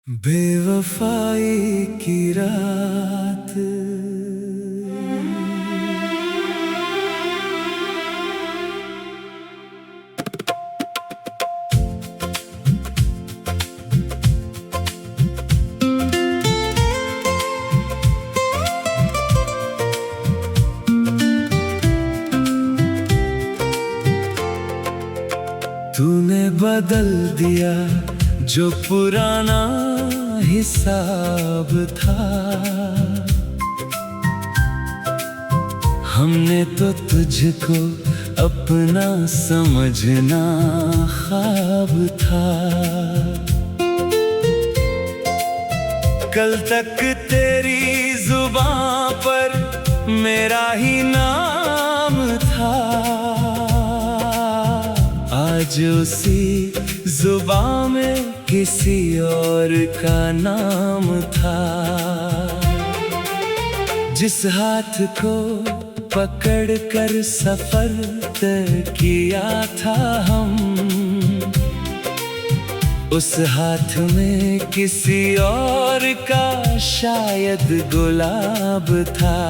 बेवफाई की रात तूने बदल दिया जो पुराना हिसाब था। हमने तो तुझको अपना समझना ख्वाब था। कल तक तेरी जुबां पर मेरा ही नाम था। आज उसी जुबां में किसी और का नाम था। जिस हाथ को पकड़ कर सफर तय किया था हम, उस हाथ में किसी और का शायद गुलाब था।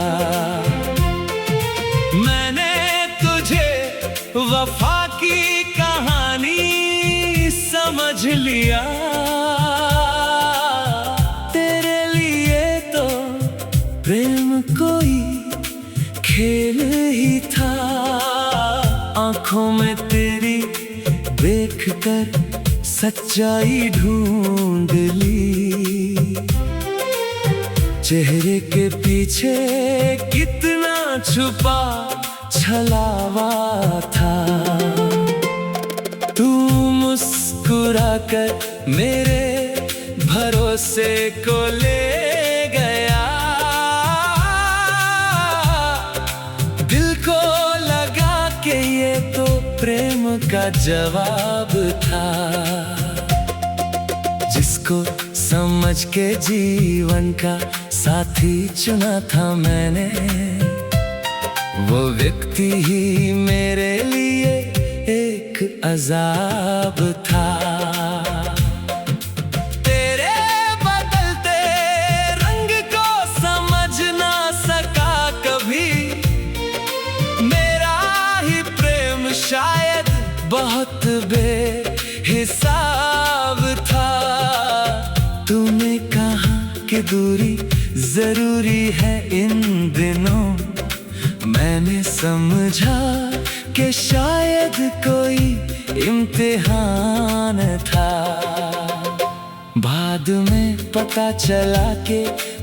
मैंने तुझे वफा की कहानी समझ लिया। तेरे लिए तो प्रेम कोई खेल ही था। आंखों में तेरी देखकर सच्चाई ढूंढ ली। चेहरे के पीछे कितना छुपा छलावा था। तू मुस्कुरा कर मेरे भरोसे को ले गया। दिल को लगा कि ये तो प्रेम का जवाब था। जिसको समझ के जीवन का साथी चुना था मैंने, वो व्यक्ति ही मेरे लिए एक अजाब था। तेरे बदलते रंग को समझ ना सका कभी। मेरा ही प्रेम शायद बहुत बेहिसाब था। तूने कहा कि दूरी जरूरी है इन दिनों। मैंने समझा कि शायद कोई इम्तिहान था। बाद में पता चला कि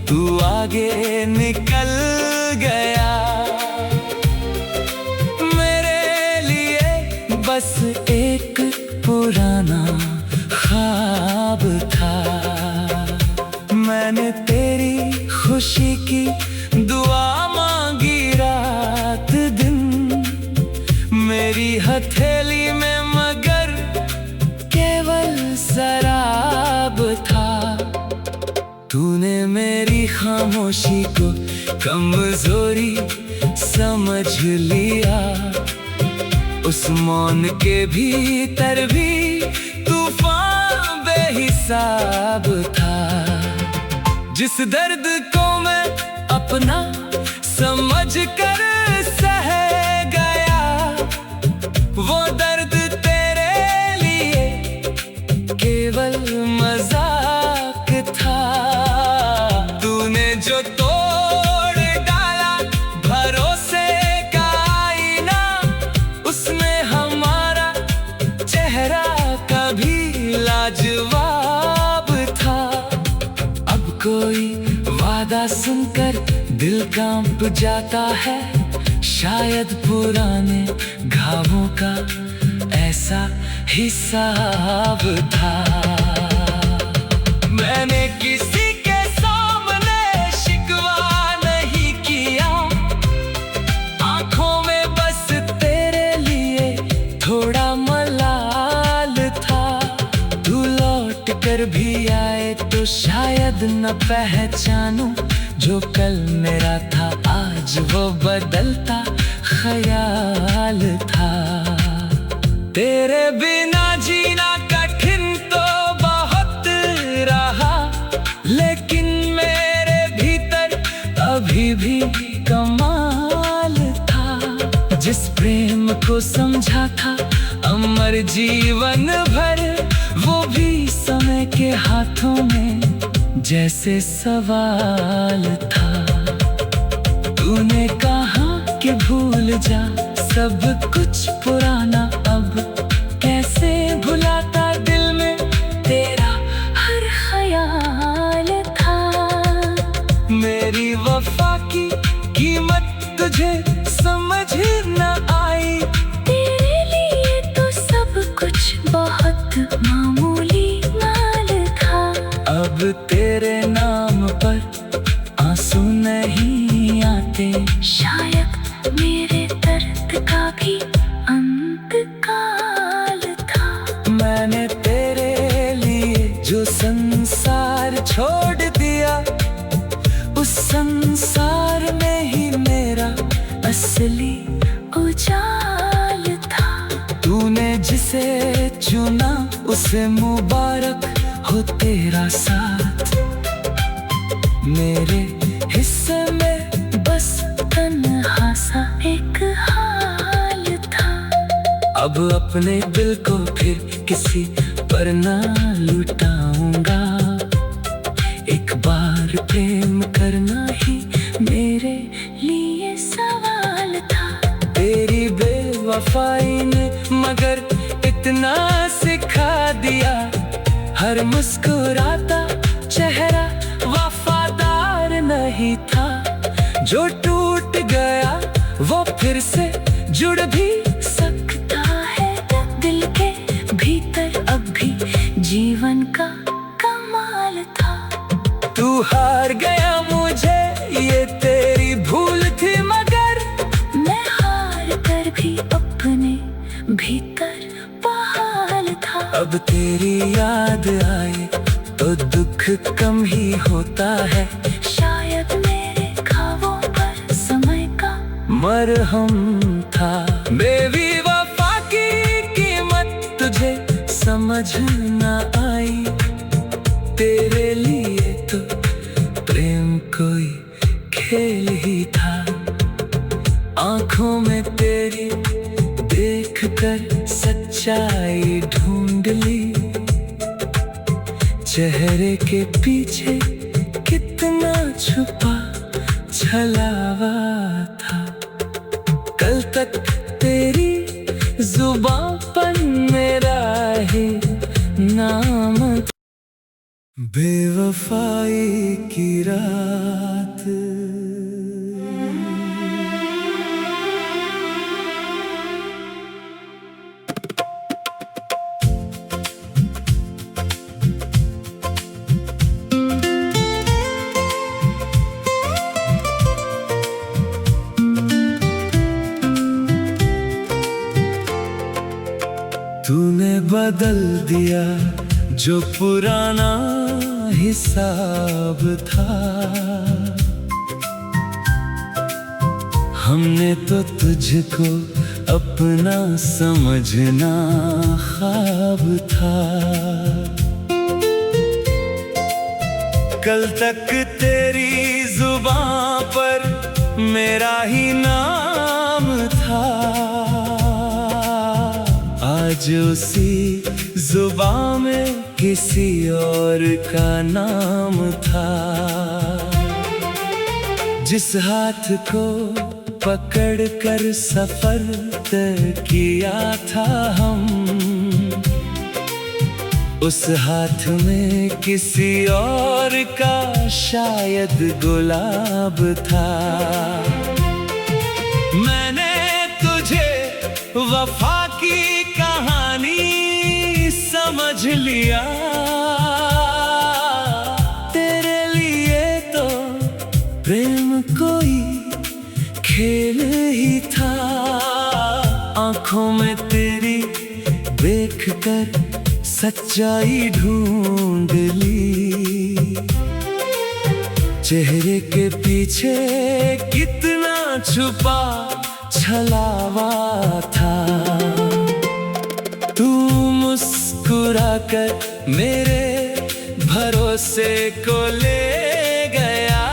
तू आगे निकल गया। मेरे लिए बस एक पुराना ख्वाब था। मैंने तेरी खुशी की दुआ मांगी रात दिन मेरी हथेली में, मगर केवल शराब था। तूने मेरी खामोशी को कमजोरी समझ लिया। उस मौन के भीतर भी तूफान बेहिसाब था। जिस दर्द को मैं अपना समझ कर सह गया, वो दर्द तेरे लिए केवल मजाक था। तूने जो तोड़ डाला भरोसे का आईना, उसमें हमारा चेहरा कभी लाजवाब था। अब कोई वादा सुनकर दिल कांप जाता है। शायद पुराने घावों का ऐसा हिसाब था। मैंने किसी के सामने शिकवा नहीं किया। आंखों में बस तेरे लिए थोड़ा मलाल था। तू लौट कर भी आए तो शायद न पहचानूं। जो कल मेरा था आज वो बदलता ख्याल था। तेरे बिना जीना कठिन तो बहुत रहा। को समझा था अमर जीवन भर, वो भी समय के हाथों में जैसे सवाल था। तूने कहा कि भूल जा सब कुछ पुराना, अब कैसे भुलाता दिल में तेरा हर ख्याल था। मेरी वफा की कीमत तुझे समझ न आई, तेरे लिए तो सब कुछ बहुत मामूली माल था। अब तेरे नाम पर आंसू नहीं आते, शायद मेरे दर्द का भी अंत काल था। मैंने तेरे लिए जो संसार छोड़ दिया, उस संसार में ही मेरा असली उजाल था। तूने जिसे चुना उसे मुबारक हो तेरा साथ। मेरे हिस्से में बस तन्हा सा एक हाल था। अब अपने दिल को फिर किसी पर ना लुटाऊंगा, एक बार प्रेम करना ही मेरे लिए सवाल था। तेरी बेवफाई ने मगर इतना सिखा दिया, हर मुस्कुराता चेहरा वफादार नहीं था। जो टूट गया वो फिर से जुड़ भी सकता है दिल के भीतर, अब भी जीवन का कमाल था। तू हार गया मुझे ये तेरी भूल थी, मगर मैं हार कर भी अपने भीतर बहाल था। अब तेरी याद आए तो दुख कम ही होता है, शायद मेरे ख्वाबों पर समय का मरहम था। बेबी वफा की कीमत तुझे समझ न आई, तेरे लिए तो प्रेम कोई खेल ही था। आंखों में तेरी देखकर सच्चाई ढूंढ ली, चेहरे के पीछे कितना छुपा छलावा था। कल तक तेरी जुबां पर मेरा ही नाम, बेवफाई की रात। तूने बदल दिया जो पुराना हिसाब था, हमने तो तुझको अपना समझना ख्वाब था। कल तक तेरी जुबां पर मेरा ही नाम था, आज उसी जुबां में किसी और का नाम था। जिस हाथ को पकड़ कर सफर तय किया था हम, उस हाथ में किसी और का शायद गुलाब था। मैंने तुझे वफा की कहानी समझ लिया, तेरे लिए तो प्रेम कोई खेल ही था। आंखों में तेरी देख कर सच्चाई ढूंढ ली, चेहरे के पीछे कितना छुपा छलावा था। तू मुस्कुरा कर मेरे भरोसे को ले गया,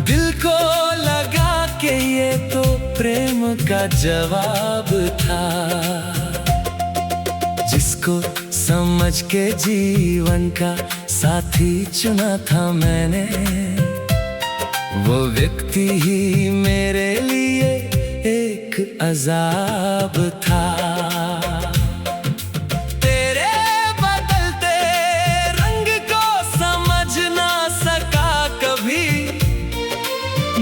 दिल को लगा के ये तो जवाब था। जिसको समझ के जीवन का साथी चुना था मैंने, वो व्यक्ति ही मेरे लिए एक अजाब था। तेरे बदलते रंग को समझ ना सका कभी,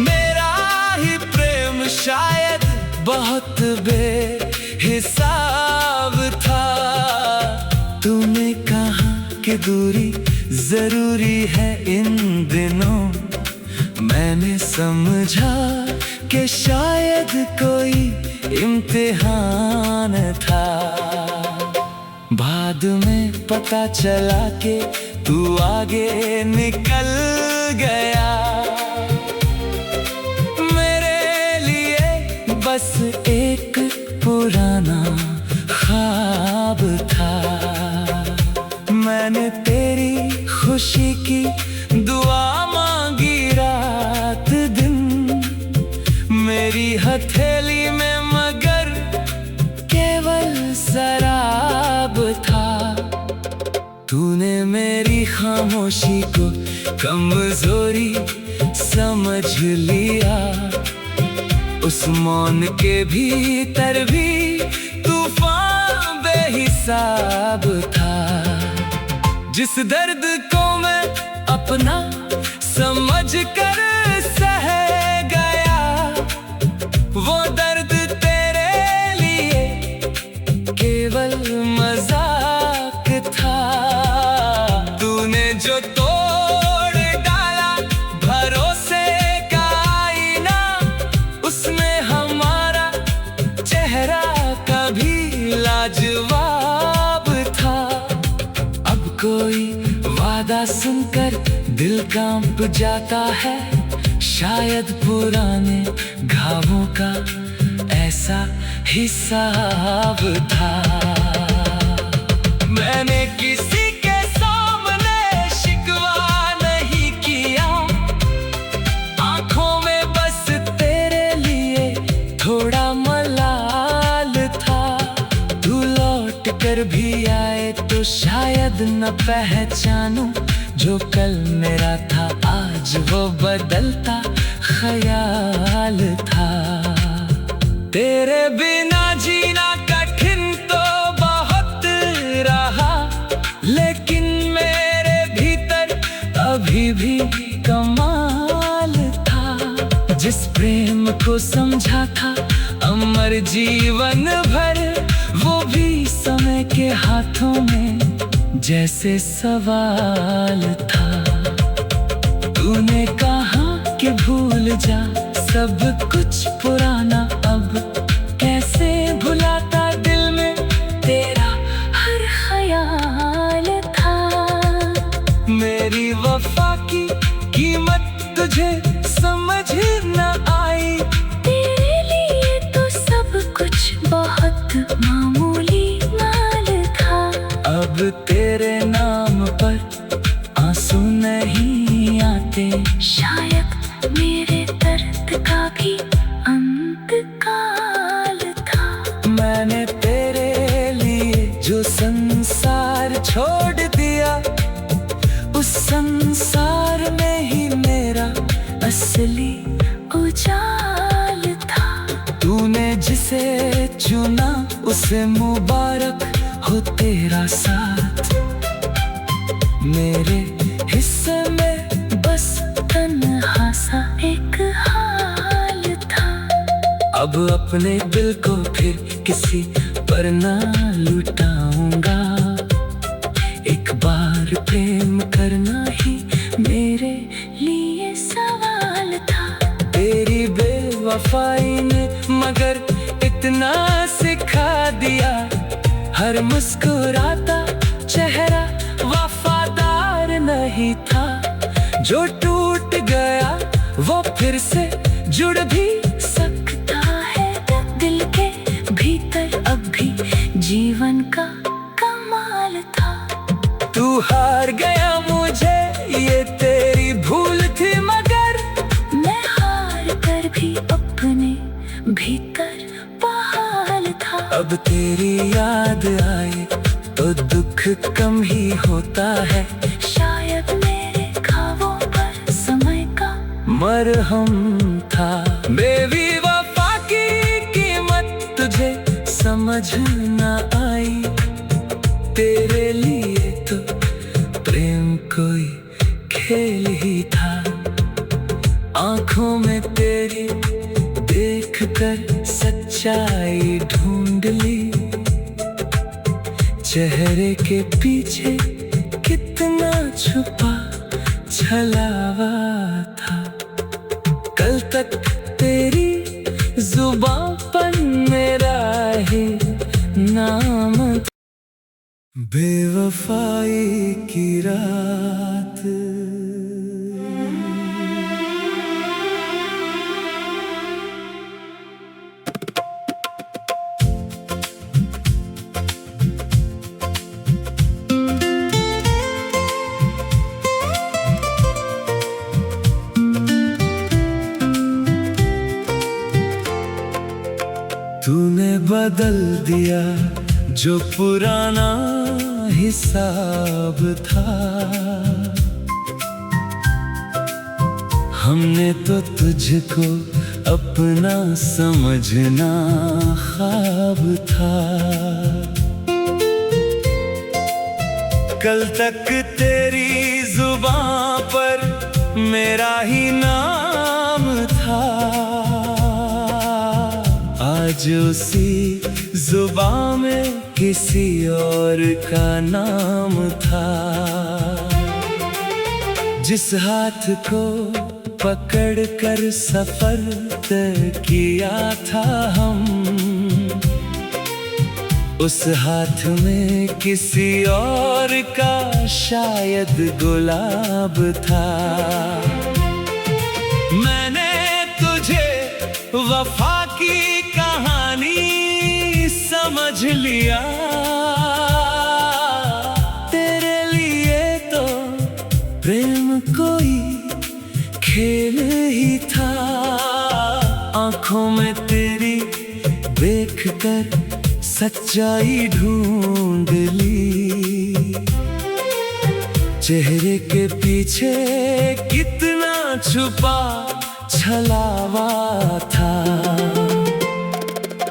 मेरा ही प्रेम शायद बहुत बेहिसाब था। तूने कहा कि दूरी जरूरी है इन दिनों, मैंने समझा कि शायद कोई इम्तिहान था। बाद में पता चला कि तू आगे निकल गया, मेरे लिए बस एक पुराना ख्वाब था। मैंने तेरी खुशी की दुआ मांगी रात दिन, मेरी हथेली में मगर केवल शराब था। तूने मेरी खामोशी को कमजोरी समझ लिया, उस मौन के भीतर भी तूफान बेहिसाब था। जिस दर्द को मैं अपना समझ कर सह गया, वो दर्द तेरे लिए केवल मजाक था। तूने जो तोड़ डाला भरोसे का आईना, उसमें हमारा चेहरा कभी लाजवाब था। अब कोई वादा सुनकर दिल कांप जाता है, शायद पुराने घावों का ऐसा हिसाब था। मैंने किसी के सामने शिकवा नहीं किया, आंखों में बस तेरे लिए थोड़ा मलाल था। तू लौट कर भी आए तो शायद न पहचानूं, जो कल मेरा था आज वो बदलता ख्याल था। तेरे बिना जीना कठिन तो बहुत रहा, लेकिन मेरे भीतर अभी भी कमाल था। जिस प्रेम को समझा था अमर जीवन भर, वो भी समय के हाथों में जैसे सवाल था। तूने कहा कि भूल जा सब कुछ पुराना, अब कैसे भुलाता दिल में तेरा हर ख्याल था। मेरी वफा की कीमत तुझे समझ न आई, तेरे लिए तो सब कुछ बहुत मामूली माल था। अब तेरे नाम पर आंसू नहीं आते, शायद मेरे दर्द का भी अंतकाल था। मैंने तेरे लिए जो संसार छोड़ दिया, उस संसार में ही मेरा असली उजाल था। तूने जिसे चुना उसे मुबारक हो तेरा साथ, मेरे हिस्से में बस तन्हा सा एक हाल था। अब अपने दिल को फिर किसी पर ना लुटाऊंगा, एक बार प्रेम करना ही मेरे लिए सवाल था। तेरी बेवफाई ने मगर इतना सिखा दिया, हर मुस्कुराता चेहरा वफादार नहीं था। जो टूट गया वो फिर से जुड़ भी सकता है दिल के भीतर, अब भी जीवन का कमाल था। तू हार गया मुझे ये तेरी भूल थी, मगर मैं हार कर भी अपने भीतर अब तेरी याद आए तो दुख कम ही होता है। शायद मेरे ख्वाबों पर समय का मरहम था। बेवफा की कीमत तुझे समझ न आई, तेरे लिए तो प्रेम कोई खेल ही था। आंखों में तेरी देखकर सच्चाई ढूंढ ली, चेहरे के पीछे कितना छुपा छलावा था। कल तक तेरी जुबान पर मेरा ही नाम था। बेवफाई की रात तूने बदल दिया जो पुराना हिसाब था। हमने तो तुझको अपना समझना ख्वाब था। कल तक तेरी जुबान पर मेरा ही नाम था। आज उसी जुबान में किसी और का नाम था। जिस हाथ को पकड़ कर सफर तय किया था हम, उस हाथ में किसी और का शायद गुलाब था। मैंने तुझे वफा की कहानी समझ लिया, तेरे लिए तो प्रेम कोई खेल ही था। आंखों में तेरी देखकर सच्चाई ढूंढ ली, चेहरे के पीछे कितना छुपा छलावा था।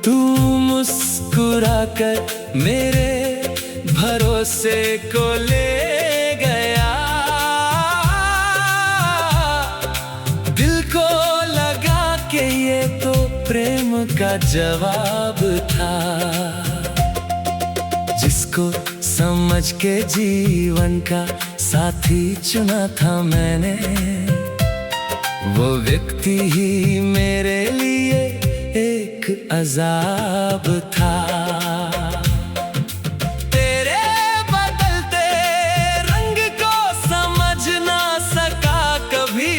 तू मुस्कुरा कर मेरे भरोसे को ले गया, दिल को लगा कि ये तो प्रेम का जवाब था। जिसको समझ के जीवन का साथी चुना था मैंने, वो व्यक्ति ही मेरे लिए एक अजाब था। तेरे बदलते रंग को समझ ना सका कभी,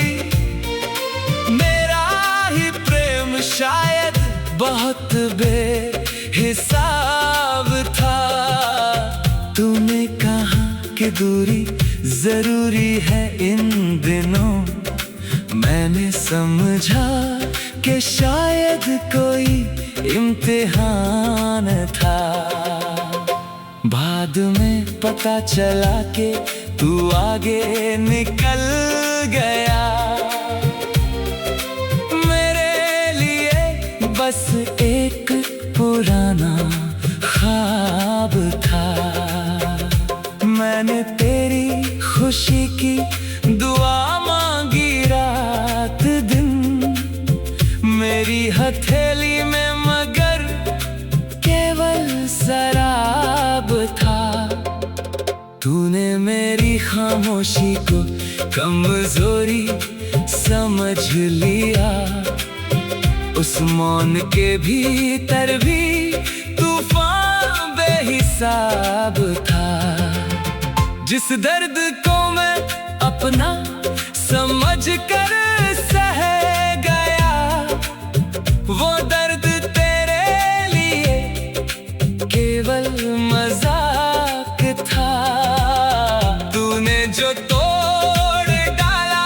मेरा ही प्रेम शायद बहुत बेहिसाब था। तूने कहा कि दूरी जरूरी है इन दिनों, मैंने समझा कि शायद कोई इम्तिहान था। बाद में पता चला कि तू आगे निकल गया, मेरे लिए बस एक पुराना ख्वाब था। मैंने तेरी खुशी की दुआ मांगी रात दिन, मेरी हथेली में मगर केवल शराब था। तूने मेरी खामोशी को कमजोरी समझ लिया, उस मौन के भीतर भी तूफान बेहिसाब था। जिस दर्द को मैं अपना समझ कर सह गया, वो दर्द तेरे लिए केवल मजाक था। तूने जो तोड़ डाला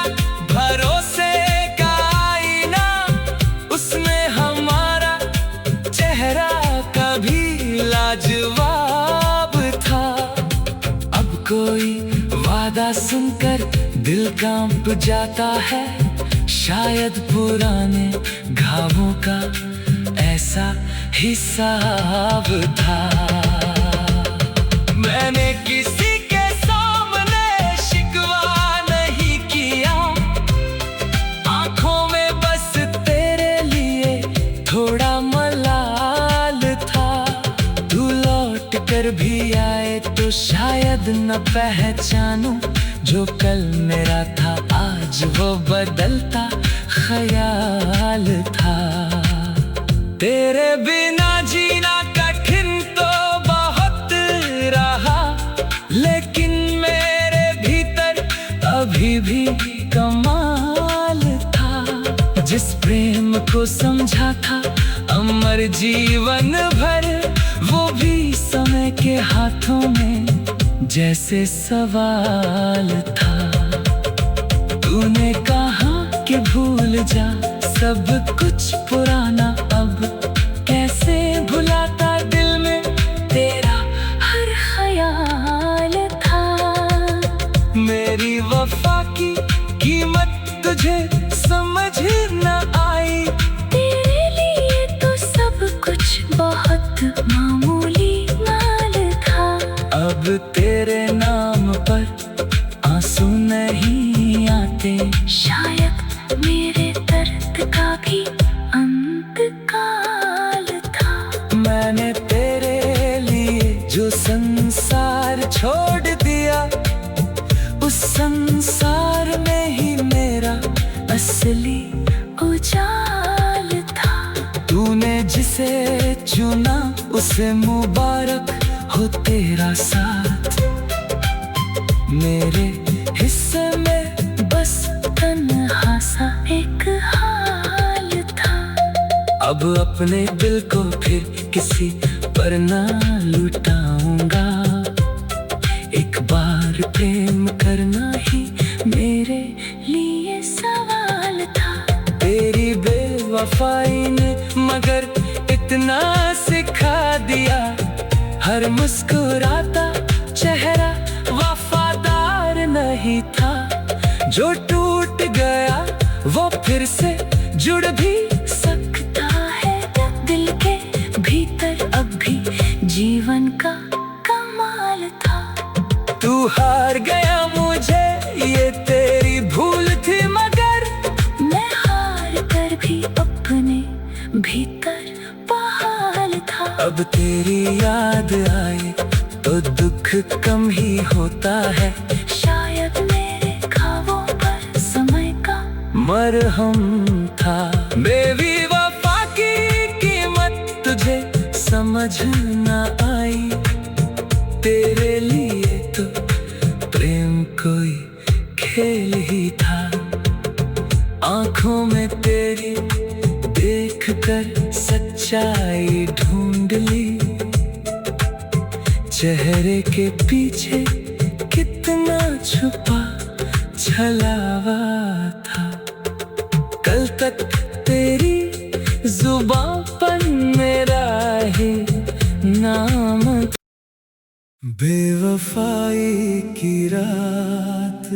भरोसे का आईना, उसमें हमारा चेहरा कभी कोई वादा सुनकर दिल कांप जाता है, शायद पुराने घावों का ऐसा हिसाब था। मैंने किसी के सामने शिकवा नहीं किया, आंखों में बस तेरे लिए थोड़ा मलाल था। तू लौट कर भी आए तो शायद न पहचानूं, जो कल मेरा था आज वो बदलता ख्याल था। तेरे बिना जीना कठिन तो बहुत रहा, लेकिन मेरे भीतर अभी भी कमाल था। जिस प्रेम को समझा था अमर जीवन भर, वो भी समय के हाथों में जैसे सवाल था। तूने कहा कि भूल जा सब कुछ पुराना, अब कैसे भुलाता दिल में तेरा हर ख्याल था। मेरी वफा की कीमत तुझे समझ न आई, तेरे लिए तो सब कुछ बहुत मामूली माल था। अब तेरे नाम पर आंसू नहीं आते, शायद मेरे दर्द का भी अंतकाल था। मैंने तेरे लिए जो संसार छोड़ दिया, उस संसार में ही मेरा असली उजाल था। तूने जिसे चुना उसे मुबारक हो तेरा साथ। मेरे हिस्से में बस तन्हा सा एक हाल था। अब अपने दिल को फिर किसी पर ना लुटाऊंगा, एक बार प्रेम करना ही मेरे लिए सवाल था। तेरी बेवफाई ने मगर इतना सिखा दिया, हर मुस्कुराता चेहरा वफादार नहीं था। जो टूट गया वो फिर से जुड़ भी सकता है, दिल के भीतर अब भी जीवन का कमाल था। तू हार गया मुझे ये तेरी भूल थी, मगर मैं हार कर भी अपने भीतर बहाल था। अब तेरी याद आए तो दुख कम ही होता है, शायद मेरे घावों पर समय का मरहम था। बेबी वफा की कीमत तुझे समझ न आई, तेरे लिए तो प्रेम कोई खेल ही था। आंखों में तेरी देख कर सच्चाई ढूंढ ली, चेहरे के पीछे कितना छुपा छलावा था। कल तक तेरी जुबां पर मेरा ही नाम था। बेवफाई की रात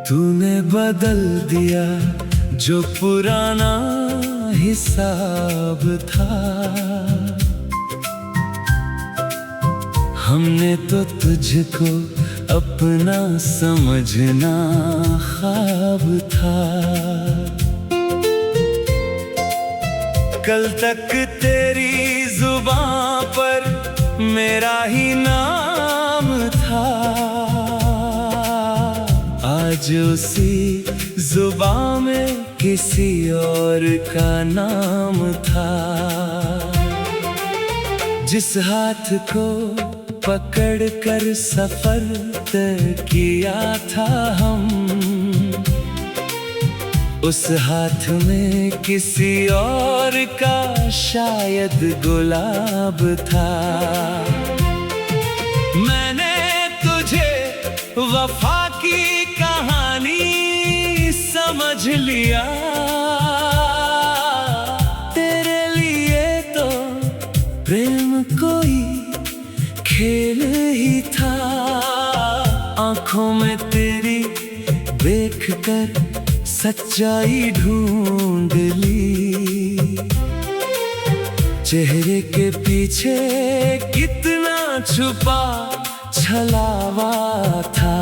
तूने बदल दिया जो पुराना हिसाब था। हमने तो तुझको अपना समझना ख्वाब था। कल तक तेरी जुबां पर मेरा ही नाम था, आज उसी जुबां में किसी और का नाम था। जिस हाथ को पकड़ कर सफर तय किया था हम, उस हाथ में किसी और का शायद गुलाब था। मैंने तुझे वफा की कहानी समझ लिया। तेरे लिए तो प्रेम कोई खेल ही था। आंखों में तेरी देखकर सच्चाई ढूंढ ली। चेहरे के पीछे कितना छुपा छलावा था।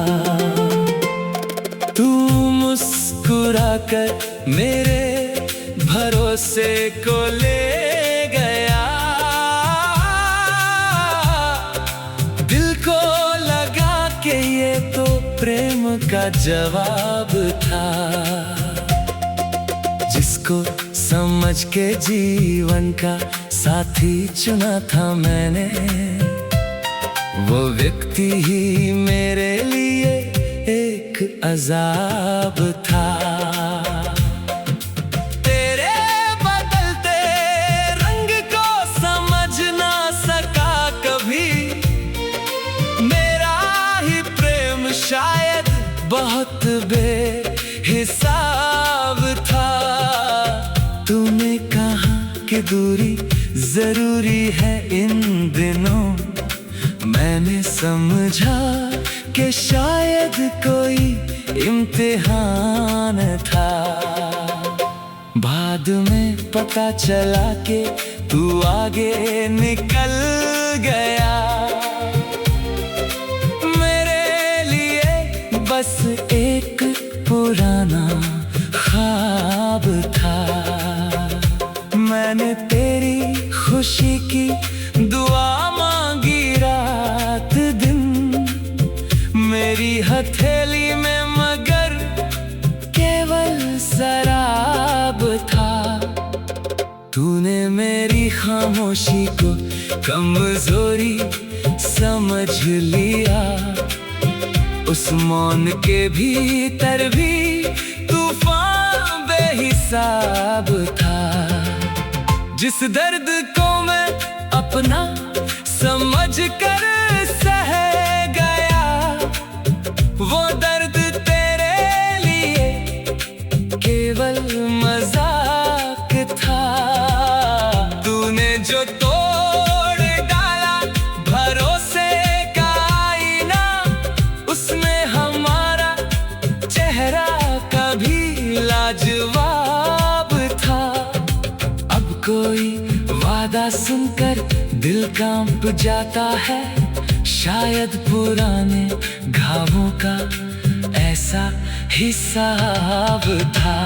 तू मुस्कुरा कर मेरे भरोसे को ले गया। दिल को लगा कि ये तो प्रेम का जवाब था। जिसको समझ के जीवन का साथी चुना था मैंने, वो व्यक्ति ही मेरे लिए एक अजाब था। तेरे बदलते रंग को समझ ना सका कभी। मेरा ही प्रेम शायद बहुत बेहिसाब था। तूने कहा कि दूरी जरूरी है इन दिनों। मैंने समझा कि शायद कोई इम्तिहान था। बाद में पता चला कि तू आगे निकल गया। मेरे लिए बस एक पुराना ख्वाब था। मैंने तेरी खुशी की दुआ मांगी रात दिन मेरी हथेली में, मगर केवल शराब था। तूने मेरी खामोशी को कमजोरी समझ लिया। उस मौन के भीतर भी तूफान बेहिसाब था। जिस दर्द को मैं अपना समझ कर सह गया, वो दर्द तेरे लिए केवल मजाक था। तूने जो तोड़ डाला भरोसे का आईना, उसमें हमारा चेहरा कभी लाजवाब था। अब कोई वादा सुनकर दिल कांप जाता है, शायद पुराने घावों का ऐसा हिसाब था।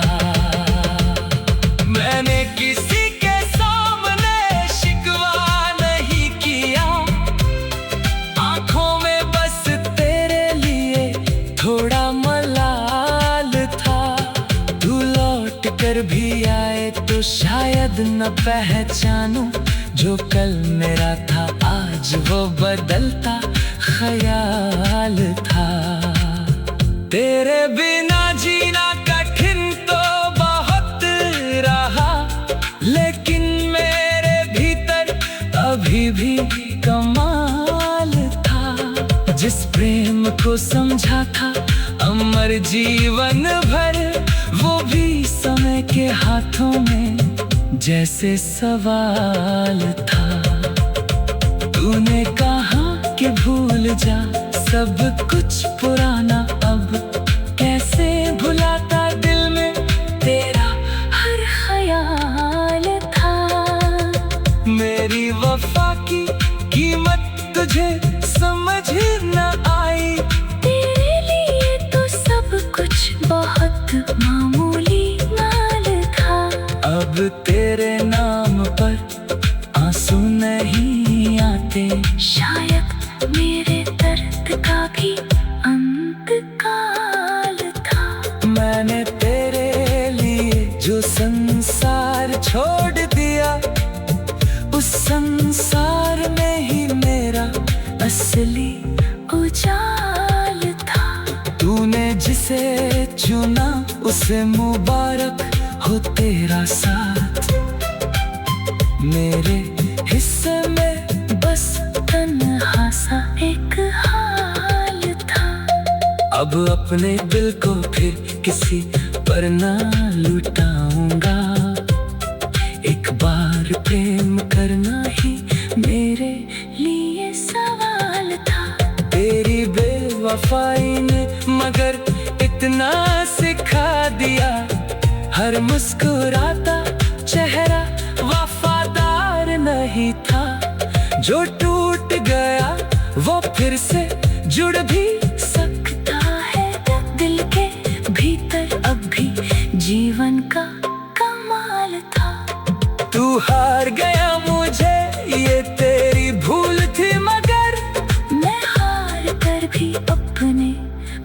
मैंने किसी के सामने शिकवा नहीं किया। आंखों में बस तेरे लिए थोड़ा मलाल था। तू लौट कर भी आए तो शायद न पहचानूं। जो कल मेरा था आज वो बदलता ख्याल था। तेरे बिना जीना कठिन तो बहुत रहा, लेकिन मेरे भीतर अभी भी कमाल था। जिस प्रेम को समझा था अमर जीवन भर, वो भी समय के हाथों में जैसे सवाल था। तूने कहा कि भूल जा सब कुछ पुराना, अब कैसे भुलाता दिल में तेरा हर ख्याल था। मेरी वफा की कीमत तुझे समझ न आई। तेरे लिए तो सब कुछ बहुत मामूली माल था। अब तेरे नाम पर आंसू नहीं आते, शायद मेरे दर्द का भी अंत काल था। मैंने तेरे लिए जो संसार छोड़ दिया, उस संसार में ही मेरा असली उजाल था। तूने जिसे चुना से मुबारक हो तेरा साथ। मेरे हिस्से में बस तन्हा सा एक हाल था। अब अपने दिल को फिर किसी पर ना लुटाऊंगा। एक बार प्रेम करना ही मेरे लिए सवाल था। तेरी बेवफाई ने मगर इतना सिखा दिया। हर मुस्कुराता चेहरा वफादार नहीं था। जो टूट गया वो फिर से जुड़ भी सकता है दिल के भीतर अब भी जीवन का कमाल था। तू हार गया मुझे ये तेरी भूल थी, मगर मैं हार कर भी अपने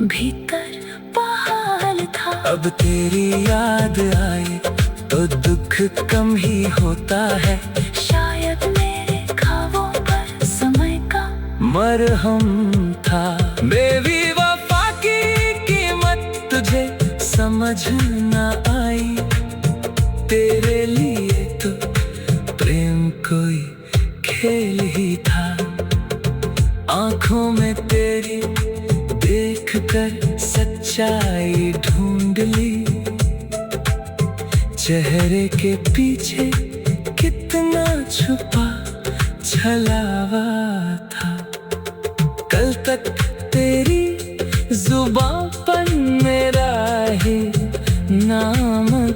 भीतर बहाल था। अब तेरी याद आए तो दुख कम ही होता है। शायद मेरे ख्वाबों पर समय का मरहम था। बेवफा की कीमत तुझे समझ ना आई। तेरे लिए तो प्रेम कोई खेल ही था। आंखों में तेरी देख कर सच्चाई ढूंढ ली। चेहरे के पीछे कितना छुपा छलावा था। कल तक तेरी जुबां पर मेरा ही नाम